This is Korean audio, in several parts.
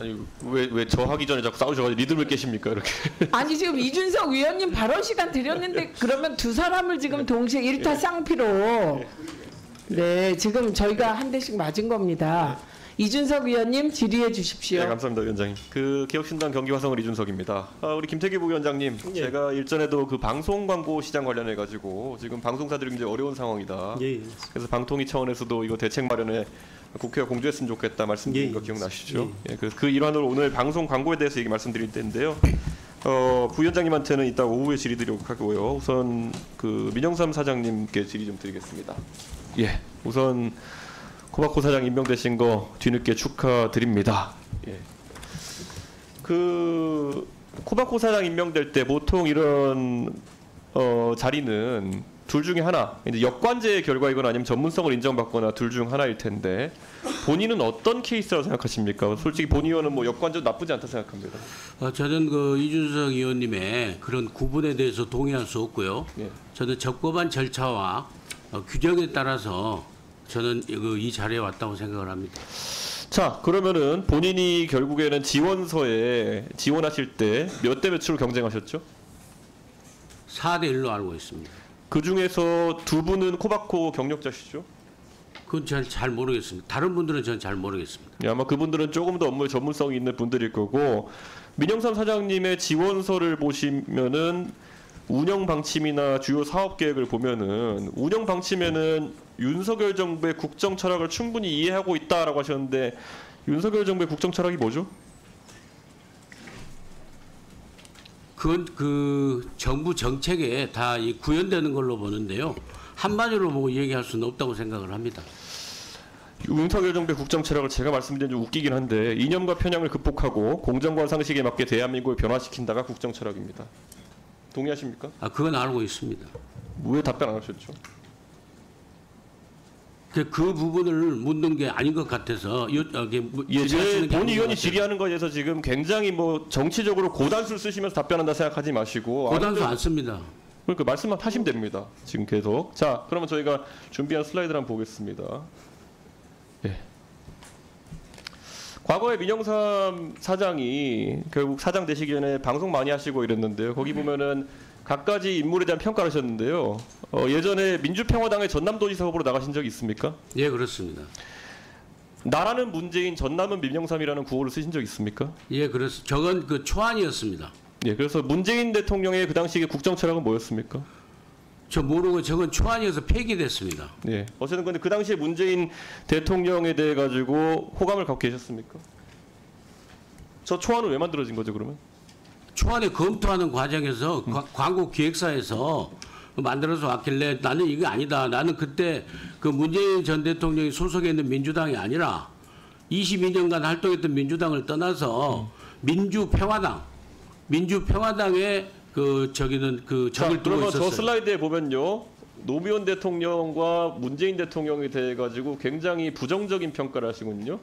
아니 왜 저 하기 전에 자꾸 싸우셔가지고 리듬을 깨십니까 이렇게? 아니 지금 이준석 위원님 발언 시간 드렸는데 그러면 두 사람을 지금 동시에 일타 쌍피로 네 지금 저희가 한 대씩 맞은 겁니다. 이준석 위원님 질의해 주십시오. 네, 감사합니다, 위원장님. 그 개혁신당 경기 화성을 이준석입니다. 우리 김태기 부위원장님, 예. 제가 일전에도 그 방송 광고 시장 관련해 가지고 지금 방송사들이 굉장히 어려운 상황이다. 예. 그래서 방통위 차원에서도 이거 대책 마련에 국회가 공조했으면 좋겠다 말씀드린 예. 거 기억나시죠? 예. 그래서 그 일환으로 오늘 방송 광고에 대해서 얘기 말씀드릴 텐데요. 부위원장님한테는 이따 오후에 질의드리도록 하고요. 우선 그 민영삼 사장님께 질의 좀 드리겠습니다. 예, 우선 코바코 사장 임명되신 거 뒤늦게 축하드립니다. 예. 그 코바코 사장 임명될 때 보통 이런 자리는 둘 중에 하나, 이제 역관제의 결과이거나 아니면 전문성을 인정받거나 둘 중 하나일 텐데 본인은 어떤 케이스라고 생각하십니까? 솔직히 본 의원은 뭐 역관제도 나쁘지 않다 생각합니다. 저는 그 이준석 의원님의 그런 구분에 대해서 동의할 수 없고요. 예. 저는 적법한 절차와 규정에 따라서 저는 이 자리에 왔다고 생각을 합니다. 자, 그러면은 본인이 결국에는 지원서에 지원하실 때 몇 대 몇으로 경쟁하셨죠? 4대 1로 알고 있습니다. 그 중에서 두 분은 코바코 경력자시죠? 그건 저는 잘 모르겠습니다. 다른 분들은 저는 잘 모르겠습니다. 예, 아마 그분들은 조금 더 업무에 전문성이 있는 분들일 거고, 민영삼 사장님의 지원서를 보시면은 운영 방침이나 주요 사업 계획을 보면은 운영 방침에는 윤석열 정부의 국정 철학을 충분히 이해하고 있다라고 하셨는데 윤석열 정부의 국정 철학이 뭐죠? 그건 그 정부 정책에 다 구현되는 걸로 보는데요. 한마디로 뭐 얘기할 수는 없다고 생각을 합니다. 윤석열 정부의 국정 철학을 제가 말씀드린 좀 웃기긴 한데 이념과 편향을 극복하고 공정과 상식에 맞게 대한민국을 변화시킨다가 국정 철학입니다. 동의하십니까? 그건 알고 있습니다. 왜 답변 안 하셨죠? 그 부분을 묻는 게 아닌 것 같아서 예, 제 본 의원이 질의하는 거에 대해서 지금 굉장히 뭐 정치적으로 고단수를 쓰시면서 답변한다 생각하지 마시고 고단수 안 씁니다. 그러니까 말씀만 하시면 됩니다. 지금 계속. 자, 그러면 저희가 준비한 슬라이드를 한번 보겠습니다. 예. 과거에 민영삼 사장이 결국 사장 되시기 전에 방송 많이 하시고 이랬는데요. 거기 보면은 각가지 인물에 대한 평가를 하셨는데요. 예전에 민주평화당의 전남도지사 후보로 나가신 적이 있습니까? 예, 그렇습니다. 나라는 문재인, 전남은 민영삼이라는 구호를 쓰신 적 있습니까? 예, 그래서 저건 그 초안이었습니다. 예, 그래서 문재인 대통령의 그 당시의 국정 철학은 뭐였습니까? 저 모르고 저건 초안이어서 폐기됐습니다. 예. 어쨌든 근데 그 당시에 문재인 대통령에 대해 가지고 호감을 갖고 계셨습니까? 저 초안은 왜 만들어진 거죠, 그러면? 초안에 검토하는 과정에서 광고 기획사에서 만들어서 왔길래 나는 이게 아니다. 나는 그때 그 문재인 전 대통령이 소속해 있는 민주당이 아니라 22년간 활동했던 민주당을 떠나서 민주평화당의 그 저기는 그 적을 두고 있었어요. 저 슬라이드에 보면요, 노무현 대통령과 문재인 대통령에 대해 가지고 굉장히 부정적인 평가를 하시군요.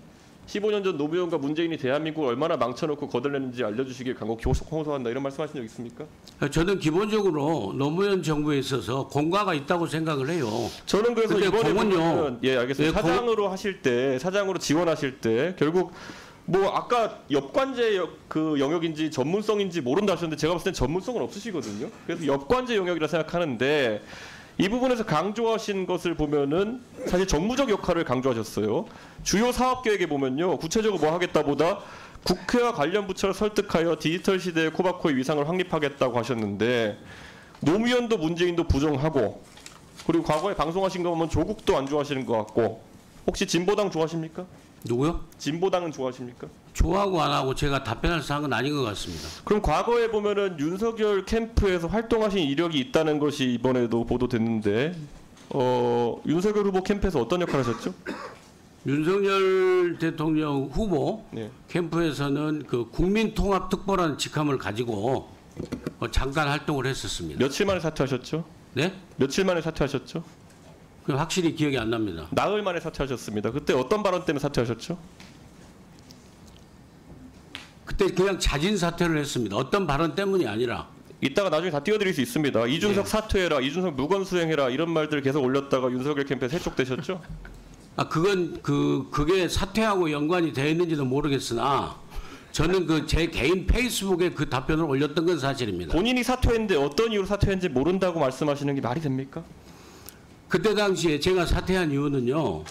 15년 전 노무현과 문재인이 대한민국을 얼마나 망쳐놓고 거덜냈는지 알려주시길 간곡히 호소한다 이런 말씀하신 적 있습니까? 저는 기본적으로 노무현 정부에 있어서 공과가 있다고 생각을 해요. 저는 그래서 이번에 보면 예, 알겠습니다. 예, 사장으로 지원하실 때 결국 뭐 아까 역관제 그 영역인지 전문성인지 모른다 하셨는데 제가 봤을 땐 전문성은 없으시거든요. 그래서 역관제 영역이라 생각하는데 이 부분에서 강조하신 것을 보면은 사실 정무적 역할을 강조하셨어요. 주요 사업 계획에 보면요, 구체적으로 뭐 하겠다보다 국회와 관련 부처를 설득하여 디지털 시대의 코바코의 위상을 확립하겠다고 하셨는데 노무현도 문재인도 부정하고 그리고 과거에 방송하신 거 보면 조국도 안 좋아하시는 것 같고 혹시 진보당 좋아하십니까? 누구요? 진보당은 좋아하십니까? 좋아하고 안 하고 제가 답변할 사항은 아닌 것 같습니다. 그럼 과거에 보면은 윤석열 캠프에서 활동하신 이력이 있다는 것이 이번에도 보도됐는데 윤석열 후보 캠프에서 어떤 역할을 하셨죠? 윤석열 대통령 후보 네. 캠프에서는 그 국민통합특보라는 직함을 가지고 잠깐 활동을 했었습니다. 며칠 만에 사퇴하셨죠? 네? 며칠 만에 사퇴하셨죠? 확실히 기억이 안 납니다. 나흘 만에 사퇴하셨습니다. 그때 어떤 발언 때문에 사퇴하셨죠? 그때 그냥 자진 사퇴를 했습니다. 어떤 발언 때문이 아니라. 이따가 나중에 다 띄워드릴 수 있습니다. 이준석 네. 사퇴해라, 이준석 무건 수행해라 이런 말들 계속 올렸다가 윤석열 캠프에 해촉되셨죠? 그건 그게 사퇴하고 연관이 되어 있는지도 모르겠으나 저는 그 제 개인 페이스북에 그 답변을 올렸던 건 사실입니다. 본인이 사퇴했는데 어떤 이유로 사퇴했는지 모른다고 말씀하시는 게 말이 됩니까? 그때 당시에 제가 사퇴한 이유는요.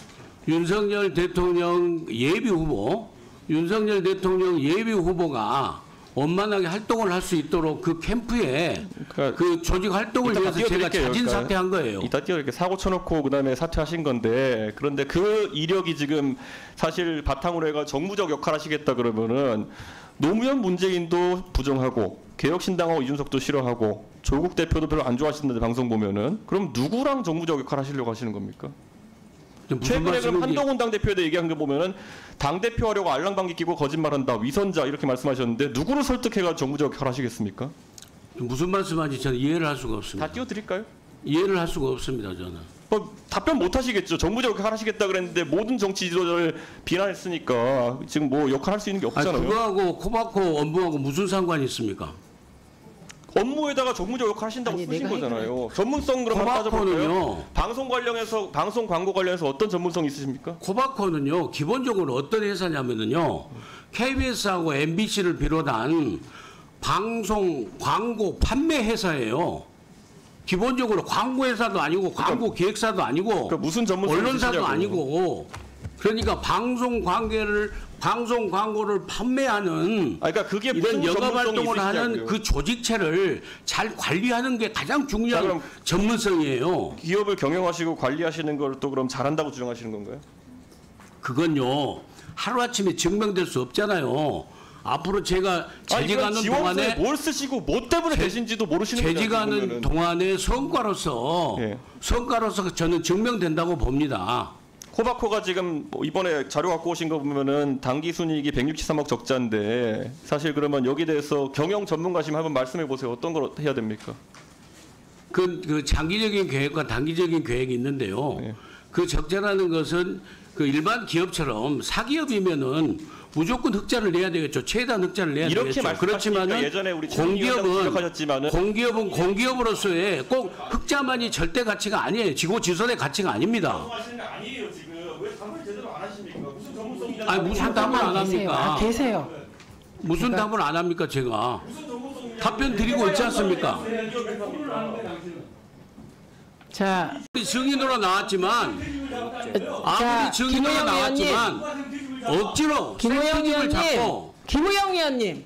윤석열 대통령 예비 후보가 원만하게 활동을 할 수 있도록 그 캠프에 그러니까 그 조직 활동을 이따가 위해서 제가 띄워드릴게요, 자진 그러니까. 사퇴한 거예요. 이따 이렇게 사고 쳐놓고 그다음에 사퇴하신 건데 그런데 그 이력이 지금 사실 바탕으로 해가 정무적 역할 하시겠다 그러면은 노무현 문재인도 부정하고 개혁신당하고 이준석도 싫어하고 조국 대표도 별로 안 좋아하시는데 방송 보면은 그럼 누구랑 정무적 역할 하시려고 하시는 겁니까? 무슨 최근에 그럼 말씀인지 한동훈 당대표에 얘기한 거 보면은 당대표 하려고 알랑방귀 끼고 거짓말한다 위선자 이렇게 말씀하셨는데 누구를 설득해가 정무적 역할 하시겠습니까? 무슨 말씀하는지 저는 이해를 할 수가 다 없습니다. 띄워드릴까요? 이해를 할 수가 없습니다. 저는. 답변 못 하시겠죠. 정무적 역할 하시겠다 그랬는데 모든 정치 지도자를 비난했으니까 지금 뭐 역할 할 수 있는 게 아니, 없잖아요. 그거하고 코바코 업무하고 무슨 상관이 있습니까? 업무에다가 정무적 역할 하신다고 아니, 쓰신 내가 거잖아요. 전문성 그럼 한번 따져볼까요? 코바코는요. 방송 광고 관련해서 어떤 전문성이 있으십니까? 코바코는요. 기본적으로 어떤 회사냐면은요. KBS하고 MBC를 비롯한 방송 광고 판매 회사예요. 기본적으로 광고 회사도 아니고 광고 기획사도 아니고 그러니까 무슨 전문성이 언론사도 있으시냐고요. 아니고 그러니까 방송 광고를 판매하는 그러니까 그게 이런 무슨 영업 전문성이 활동을 하는 있으시냐고요. 그 조직체를 잘 관리하는 게 가장 자, 중요한 그럼 전문성이에요. 기업을 경영하시고 관리하시는 걸 또 그럼 잘한다고 주장하시는 건가요? 그건요 하루아침에 증명될 수 없잖아요. 앞으로 제가 재직하는 지원서에 동안에 뭘 쓰시고 뭐 때문에 되신지도 모르시는 거잖아요. 재직하는 그러면은. 동안의 성과로서 예. 저는 증명된다고 봅니다. 코바코가 지금 뭐 이번에 자료 갖고 오신 거 보면은 당기 순이익이 163억 적자인데 사실 그러면 여기 대해서 경영 전문가시면 한번 말씀해 보세요. 어떤 걸 해야 됩니까? 그 장기적인 계획과 단기적인 계획이 있는데요. 예. 그 적자라는 것은 그 일반 기업처럼 사기업이면은 무조건 흑자를 내야 되겠죠. 최대한 흑자를 내야 이렇게 되겠죠. 말씀하시니까 그렇지만은 예전에 우리 공기업은 지적하셨지만은 공기업으로서의 꼭 흑자만이 절대 가치가 아니에요. 지고지선의 가치가 아닙니다. 하시는 게 아니에요 지금 왜 답을 제대로 안 하십니까? 무슨 전문성이냐? 아니 무슨 답을 안 계세요. 합니까? 계세요. 무슨 답을 안 합니까 제가? 답변 드리고 있지 않습니까? 자, 증인으로 나왔지만 아무리 증인으로 김우영 나왔지만 억지로 김우영 생트집을 의원님, 잡고 김우영 의원님,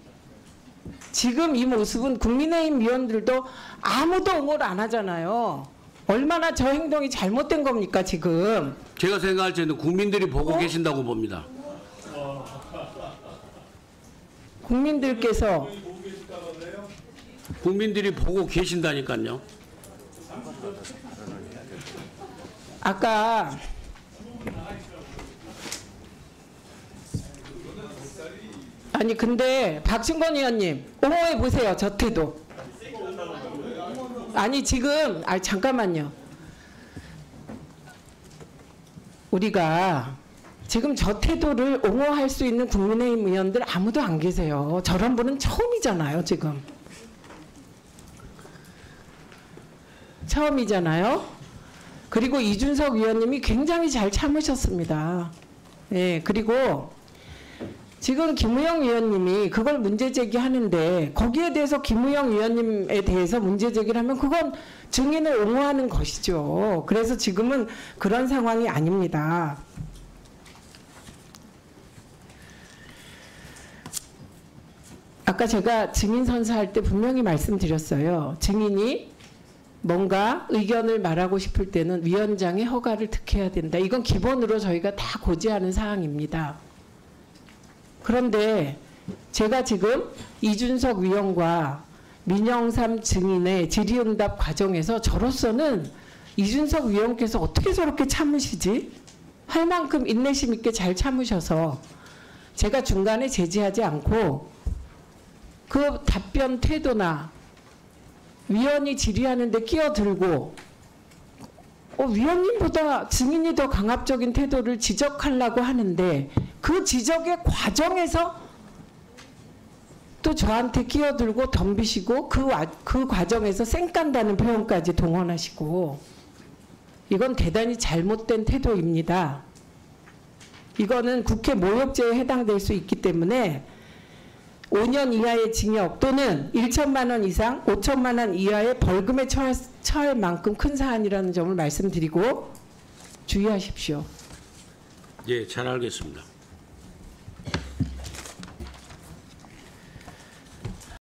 지금 이 모습은 국민의힘 의원들도 아무도 옹호를 안 하잖아요. 얼마나 저 행동이 잘못된 겁니까 지금? 제가 생각할 때는 국민들이 보고 계신다고 봅니다. 국민들께서 국민들이 보고 계신다니까요. 아까 아니 근데 박충건 의원님 옹호해 보세요. 저 태도. 아니 지금 잠깐만요. 우리가 지금 저 태도를 옹호할 수 있는 국민의힘 의원들 아무도 안 계세요. 저런 분은 처음이잖아요 지금. 처음이잖아요. 그리고 이준석 의원님이 굉장히 잘 참으셨습니다. 예, 그리고 지금 김우영 의원님이 그걸 문제 제기하는데 거기에 대해서 김우영 의원님에 대해서 문제 제기를 하면 그건 증인을 옹호하는 것이죠. 그래서 지금은 그런 상황이 아닙니다. 아까 제가 증인 선서할 때 분명히 말씀드렸어요. 증인이 뭔가 의견을 말하고 싶을 때는 위원장의 허가를 득해야 된다. 이건 기본으로 저희가 다 고지하는 사항입니다. 그런데 제가 지금 이준석 위원과 민영삼 증인의 질의응답 과정에서 저로서는 이준석 위원께서 어떻게 저렇게 참으시지? 할 만큼 인내심 있게 잘 참으셔서 제가 중간에 제지하지 않고 그 답변 태도나 위원이 질의하는데 끼어들고 위원님보다 증인이 더 강압적인 태도를 지적하려고 하는데 그 지적의 과정에서 또 저한테 끼어들고 덤비시고 그 과정에서 쌩깐다는 표현까지 동원하시고 이건 대단히 잘못된 태도입니다. 이거는 국회 모욕죄에 해당될 수 있기 때문에 5년 이하의 징역 또는 1천만 원 이상 5천만 원 이하의 벌금에 처할 만큼 큰 사안이라는 점을 말씀드리고 주의하십시오. 예, 잘 알겠습니다.